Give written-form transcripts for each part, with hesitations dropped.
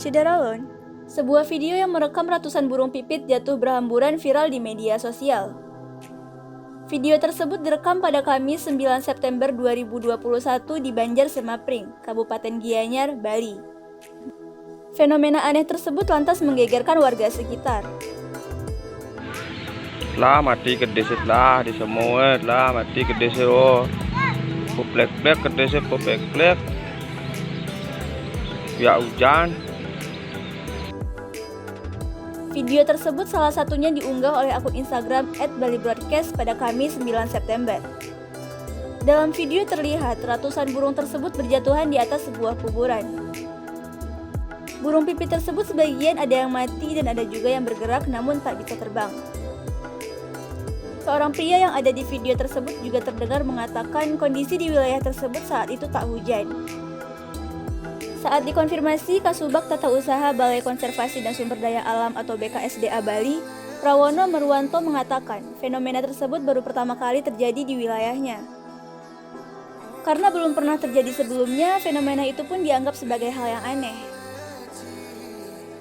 Cideralon, sebuah video yang merekam ratusan burung pipit jatuh berhamburan viral di media sosial. Video tersebut direkam pada Kamis 9 September 2021 di Banjar Semapring, Kabupaten Gianyar, Bali. Fenomena aneh tersebut lantas menggegerkan warga sekitar. Lah mati kedeset lah di semua lah mati kedeset oh plek-plek kedeset plek-plek ya hujan. Video tersebut salah satunya diunggah oleh akun Instagram @BaliBroadcast pada Kamis 9 September. Dalam video terlihat ratusan burung tersebut berjatuhan di atas sebuah kuburan. Burung pipit tersebut sebagian ada yang mati dan ada juga yang bergerak namun tak bisa terbang. Seorang pria yang ada di video tersebut juga terdengar mengatakan kondisi di wilayah tersebut saat itu tak hujan. Saat dikonfirmasi, Kasubag Tata Usaha Balai Konservasi dan Sumber Daya Alam atau BKSDA Bali, Prawono Merwanto mengatakan fenomena tersebut baru pertama kali terjadi di wilayahnya. Karena belum pernah terjadi sebelumnya, fenomena itu pun dianggap sebagai hal yang aneh.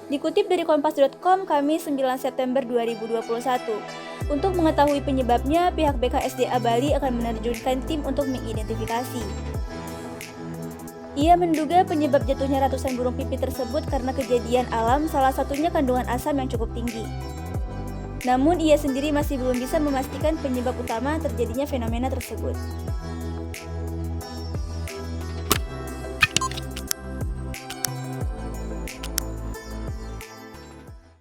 Dikutip dari kompas.com Kamis 9 September 2021, untuk mengetahui penyebabnya, pihak BKSDA Bali akan menerjunkan tim untuk mengidentifikasi. Ia menduga penyebab jatuhnya ratusan burung pipit tersebut karena kejadian alam, salah satunya kandungan asam yang cukup tinggi. Namun ia sendiri masih belum bisa memastikan penyebab utama terjadinya fenomena tersebut.